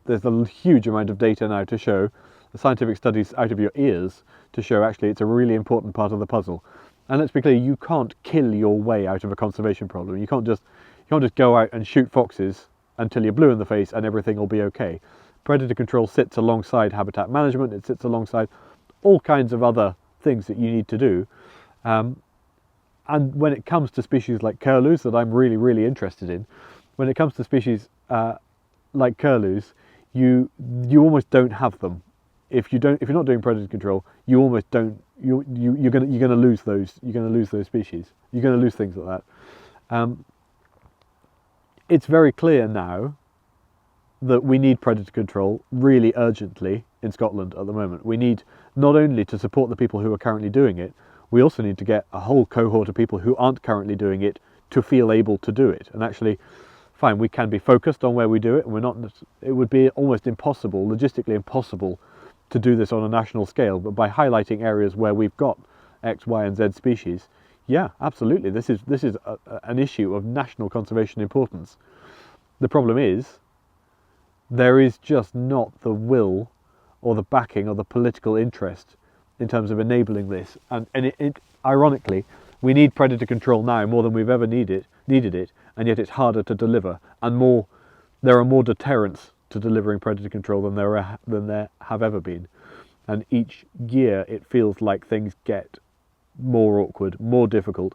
There's a huge amount of data now to show, the scientific studies out of your ears, to show actually it's a really important part of the puzzle. And let's be clear, you can't kill your way out of a conservation problem. You can't just go out and shoot foxes until you're blue in the face and everything will be okay. Predator control sits alongside habitat management. It sits alongside all kinds of other things that you need to do. And when it comes to species like curlews, that I'm really, really interested in, when it comes to species like curlews, you almost don't have them if you're not doing predator control, you almost don't. You're gonna lose those. You're gonna lose those species. You're gonna lose things like that. It's very clear now that we need predator control really urgently in Scotland at the moment. We need not only to support the people who are currently doing it, we also need to get a whole cohort of people who aren't currently doing it to feel able to do it. And actually, fine, we can be focused on where we do it, and we're not. It would be almost impossible, logistically impossible, to do this on a national scale. But by highlighting areas where we've got X, Y, and Z species, yeah, absolutely, this is an issue of national conservation importance. The problem is, there is just not the will or the backing or the political interest in terms of enabling this. And ironically, we need predator control now more than we've ever needed it, and yet it's harder to deliver. And there are more deterrents to delivering predator control than there have ever been. And each year it feels like things get more awkward, more difficult.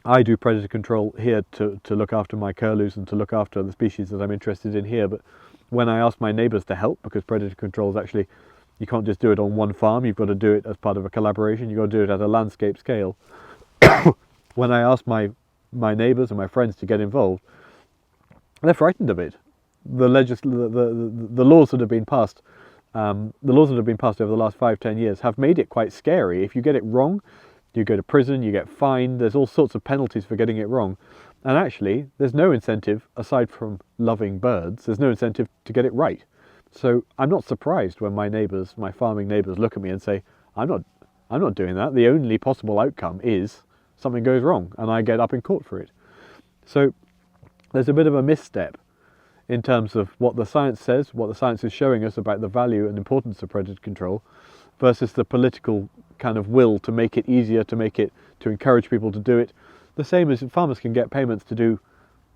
I do predator control here to look after my curlews and to look after the species that I'm interested in here, but when I ask my neighbours to help, because predator control is actually, you can't just do it on one farm, you've got to do it as part of a collaboration, you've got to do it at a landscape scale. When I ask my neighbours and my friends to get involved, they're frightened of it. The laws that have been passed, over the last 5-10 years have made it quite scary. If you get it wrong, you go to prison, you get fined, there's all sorts of penalties for getting it wrong. And actually, there's no incentive, aside from loving birds, there's no incentive to get it right. So I'm not surprised when my neighbours, my farming neighbours, look at me and say, I'm not doing that. The only possible outcome is something goes wrong and I get up in court for it. So there's a bit of a misstep in terms of what the science says, what the science is showing us about the value and importance of predator control, versus the political kind of will to make it easier, to encourage people to do it. The same as farmers can get payments to do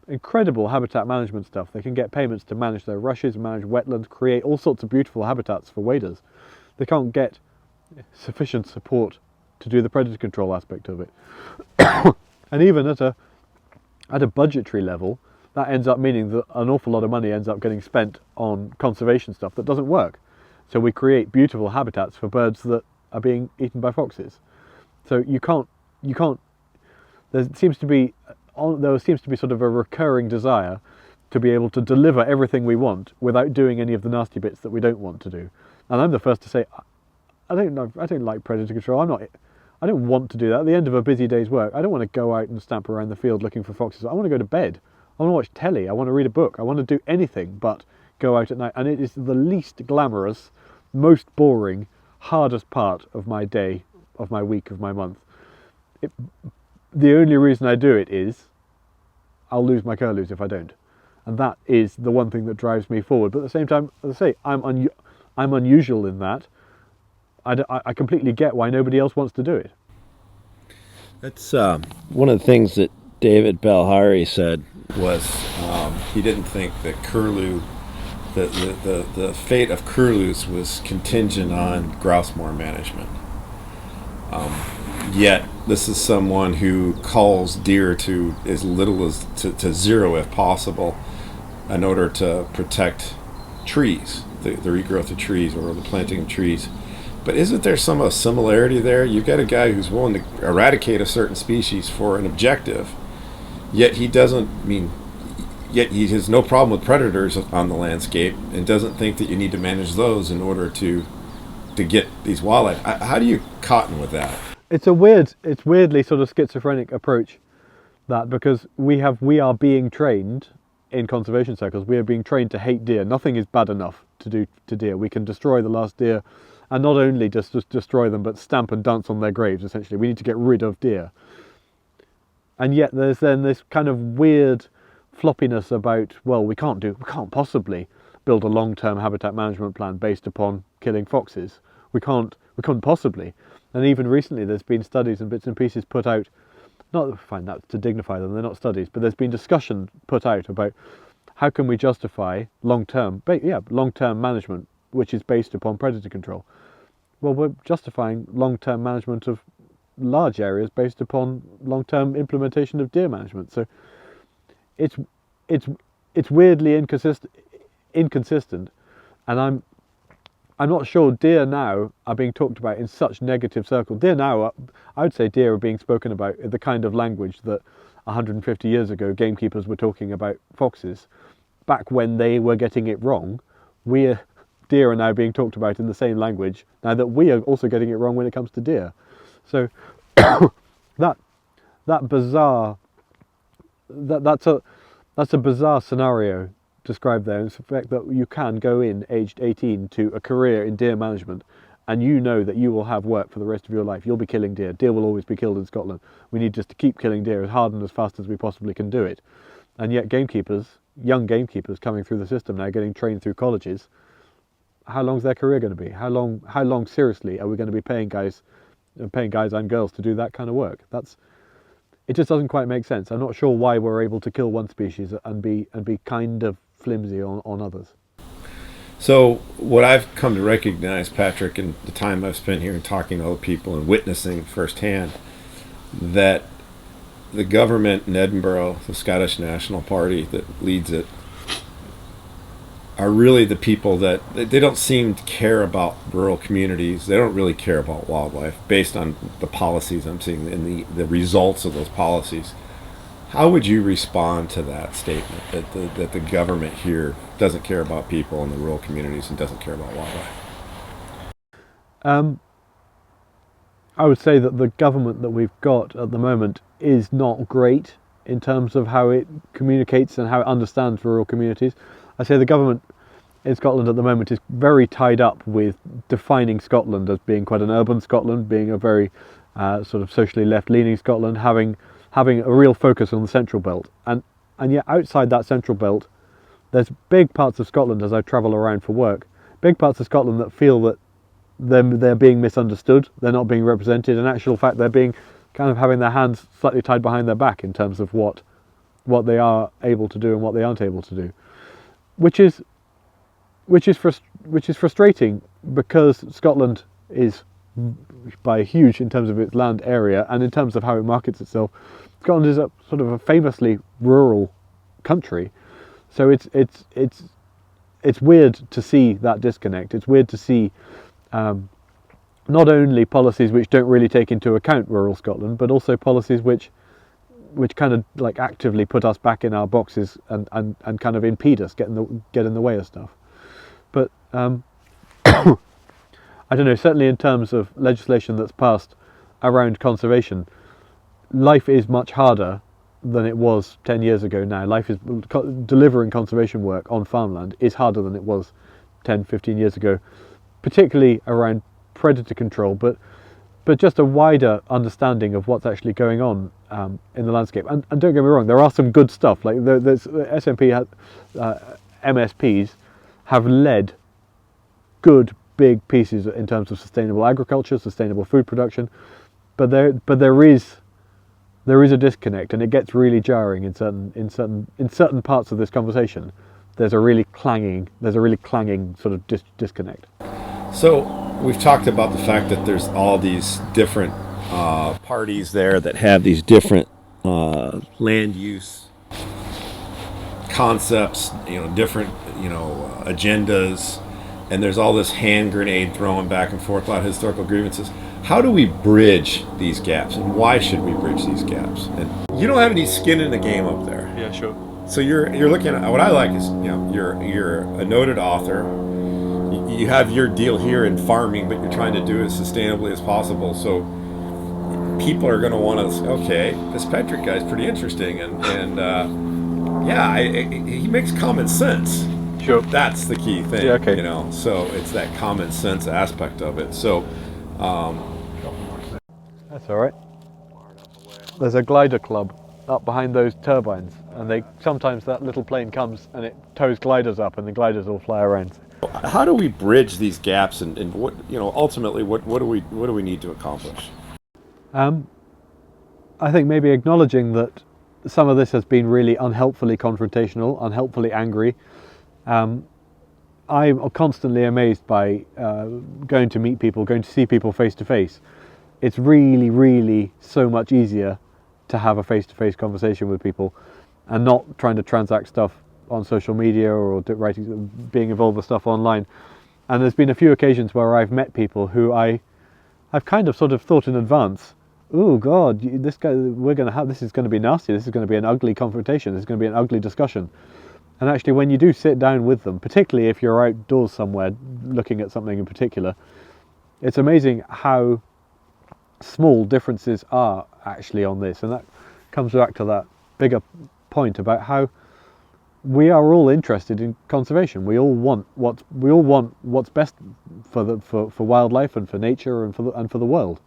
incredible habitat management stuff. They can get payments to manage their rushes, manage wetlands, create all sorts of beautiful habitats for waders. They can't get sufficient support to do the predator control aspect of it. And even at a budgetary level, that ends up meaning that an awful lot of money ends up getting spent on conservation stuff that doesn't work. So we create beautiful habitats for birds that are being eaten by foxes. So you can't. There seems to be sort of a recurring desire to be able to deliver everything we want without doing any of the nasty bits that we don't want to do. And I'm the first to say, I don't like predator control. I don't want to do that. At the end of a busy day's work, I don't want to go out and stamp around the field looking for foxes. I want to go to bed. I want to watch telly. I want to read a book. I want to do anything but go out at night. And it is the least glamorous, most boring, hardest part of my day, of my week, of my month. The only reason I do it is I'll lose my curlews if I don't. And that is the one thing that drives me forward. But at the same time, as I say, I'm unusual in that. I completely get why nobody else wants to do it. That's one of the things that David Belhari said was he didn't think that curlew, the fate of curlews was contingent on grouse moor management. Yet this is someone who calls deer to as little as to zero if possible in order to protect trees, the regrowth of trees or the planting of trees. But isn't there some similarity there? You've got a guy who's willing to eradicate a certain species for an objective, yet he has no problem with predators on the landscape and doesn't think that you need to manage those in order to get these wildlife. How do you cotton with that? It's weirdly sort of schizophrenic approach, that, because we are being trained in conservation circles. We are being trained to hate deer. Nothing is bad enough to do to deer. We can destroy the last deer, and not only just destroy them, but stamp and dance on their graves. Essentially, we need to get rid of deer. And yet there's then this kind of weird floppiness about, well, we can't possibly build a long-term habitat management plan based upon killing foxes. We couldn't possibly. And even recently there's been studies and bits and pieces put out, not find that to dignify them, they're not studies, but there's been discussion put out about how can we justify long-term management which is based upon predator control. Well, we're justifying long-term management of large areas based upon long-term implementation of deer management. So it's weirdly inconsistent, and I'm not sure deer now are being talked about in such negative circles. Deer now, I would say deer are being spoken about in the kind of language that 150 years ago gamekeepers were talking about foxes. Back when they were getting it wrong, deer are now being talked about in the same language now that we are also getting it wrong when it comes to deer. So that bizarre that's a bizarre scenario described there. It's the fact that you can go in aged 18 to a career in deer management, and you know that you will have work for the rest of your life. You'll be killing deer. Deer will always be killed in Scotland. We need just to keep killing deer as hard and as fast as we possibly can do it. And yet gamekeepers, young gamekeepers coming through the system now, getting trained through colleges, how long's their career going to be? How long seriously are we going to be paying guys and girls to do that kind of work? It just doesn't quite make sense. I'm not sure why we're able to kill one species and be kind of flimsy on others. So what I've come to recognize, Patrick, in the time I've spent here and talking to other people and witnessing firsthand, that the government in Edinburgh, the Scottish National Party that leads it, are really the people that they don't seem to care about rural communities. They don't really care about wildlife based on the policies I'm seeing and the results of those policies. How would you respond to that statement that the government here doesn't care about people in the rural communities and doesn't care about wildlife? I would say that the government that we've got at the moment is not great in terms of how it communicates and how it understands rural communities. I say the government in Scotland at the moment is very tied up with defining Scotland as being quite an urban Scotland, being a very sort of socially left-leaning Scotland, having a real focus on the central belt. And yet outside that central belt, there's big parts of Scotland, as I travel around for work, big parts of Scotland that feel that they're being misunderstood, they're not being represented. In actual fact, they're being kind of having their hands slightly tied behind their back in terms of what they are able to do and what they aren't able to do, which is frustrating, because Scotland is by huge in terms of its land area and in terms of how it markets itself. Scotland is a sort of a famously rural country, so it's weird to see that disconnect. It's weird to see not only policies which don't really take into account rural Scotland, but also policies which kind of like actively put us back in our boxes and kind of impede us, get in the way of stuff. But I don't know, certainly in terms of legislation that's passed around conservation, life is much harder than it was 10 years ago now. Delivering conservation work on farmland is harder than it was 10, 15 years ago, particularly around predator control, but just a wider understanding of what's actually going on in the landscape. And don't get me wrong, there are some good stuff. Like there's SNP MSPs have led good big pieces in terms of sustainable agriculture, sustainable food production, but there is a disconnect, and it gets really jarring in certain parts of this conversation. There's a really clanging sort of disconnect. So we've talked about the fact that there's all these different parties there that have these different land use concepts, different agendas, and there's all this hand grenade throwing back and forth about historical grievances. How do we bridge these gaps, and why should we bridge these gaps? And you don't have any skin in the game up there. Yeah, sure. So you're looking at what I like is you're a noted author. You have your deal here in farming, but you're trying to do it as sustainably as possible. So people are going to want to, okay, this Patrick guy's pretty interesting, and he makes common sense. Sure. That's the key thing. Yeah, okay. So it's that common sense aspect of it. So that's all right. There's a glider club up behind those turbines, and sometimes that little plane comes and it tows gliders up, and the gliders all fly around. how do we bridge these gaps, and what ultimately what do we need to accomplish? I think maybe acknowledging that some of this has been really unhelpfully confrontational, unhelpfully angry. I'm constantly amazed by going to meet people, going to see people face to face. It's really, really so much easier to have a face-to-face conversation with people and not trying to transact stuff on social media or being involved with stuff online. And there's been a few occasions where I've met people who I've kind of sort of thought in advance, oh God, this guy, this is going to be nasty, this is going to be an ugly confrontation, this is going to be an ugly discussion. And actually when you do sit down with them, particularly if you're outdoors somewhere looking at something in particular, it's amazing how small differences are actually on this. And that comes back to that bigger point about how we are all interested in conservation. We all want what's best for wildlife and for nature and for the world.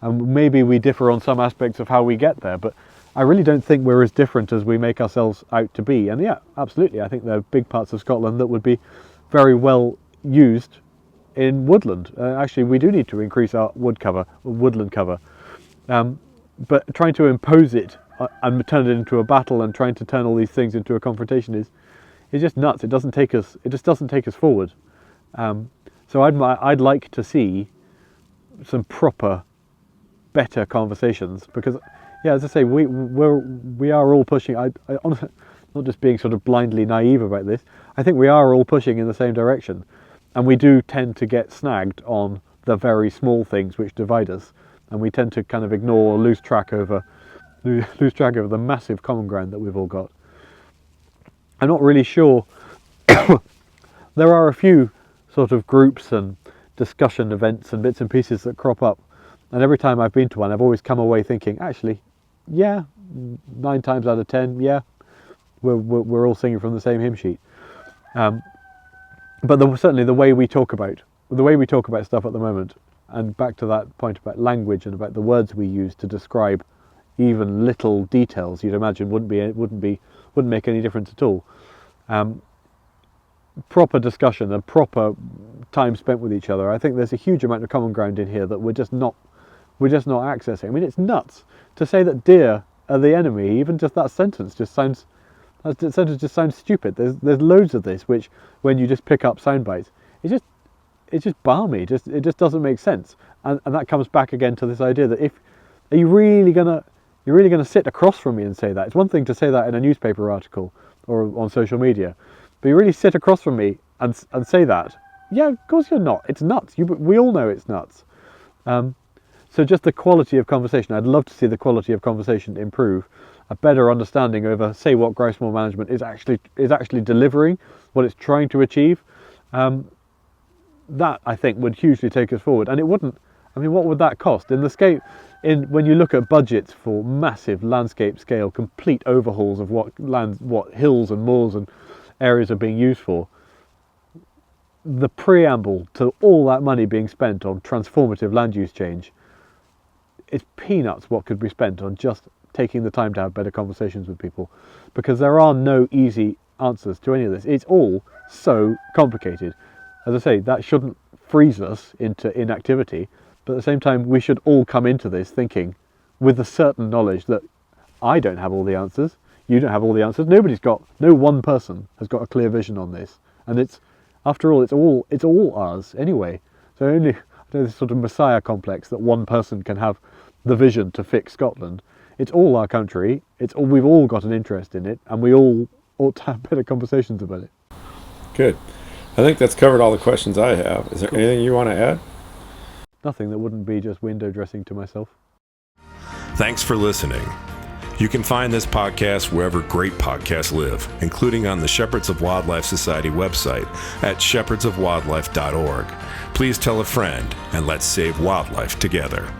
And maybe we differ on some aspects of how we get there, but I really don't think we're as different as we make ourselves out to be. And yeah, absolutely, I think there are big parts of Scotland that would be very well used in woodland. Actually, we do need to increase our woodland cover. But trying to impose it and turn it into a battle and trying to turn all these things into a confrontation is just nuts. It just doesn't take us forward. So I'd like to see some proper, better conversations, because yeah, as I say, we are all pushing. I honestly, not just being sort of blindly naive about this. I think we are all pushing in the same direction, and we do tend to get snagged on the very small things which divide us, and we tend to kind of ignore or lose track over the massive common ground that we've all got. I'm not really sure. There are a few sort of groups and discussion events and bits and pieces that crop up, and every time I've been to one, I've always come away thinking, actually, yeah, 9 times out of 10, yeah, we're all singing from the same hymn sheet. But certainly the way we talk about stuff at the moment, and back to that point about language and about the words we use to describe even little details, you'd imagine wouldn't make any difference at all. Proper discussion and proper time spent with each other. I think there's a huge amount of common ground in here that we're just not accessing. I mean, it's nuts to say that deer are the enemy. Even just that sentence just sounds stupid. There's loads of this which, when you just pick up sound bites, it's just balmy. It just doesn't make sense. And that comes back again to this idea that are you really gonna sit across from me and say that? It's one thing to say that in a newspaper article or on social media, but you really sit across from me and say that? Yeah, of course you're not. It's nuts. We all know it's nuts. So just the quality of conversation. I'd love to see the quality of conversation improve. A better understanding over, say, what grouse moor management is actually delivering, what it's trying to achieve. That, I think, would hugely take us forward. And it wouldn't. I mean, what would that cost? When you look at budgets for massive landscape scale, complete overhauls of what hills and moors and areas are being used for, the preamble to all that money being spent on transformative land use change, it's peanuts what could be spent on just taking the time to have better conversations with people, because there are no easy answers to any of this. It's all so complicated. As I say, that shouldn't freeze us into inactivity, but at the same time we should all come into this thinking with a certain knowledge that I don't have all the answers, you don't have all the answers, no one person has got a clear vision on this, and after all it's all ours anyway. So only this sort of messiah complex that one person can have the vision to fix Scotland. It's all our country. We've all got an interest in it, and we all ought to have better conversations about it. Good. I think that's covered all the questions I have. Is there anything you want to add? Nothing that wouldn't be just window dressing to myself. Thanks for listening. You can find this podcast wherever great podcasts live, including on the Shepherds of Wildlife Society website at shepherdsofwildlife.org. Please tell a friend, and let's save wildlife together.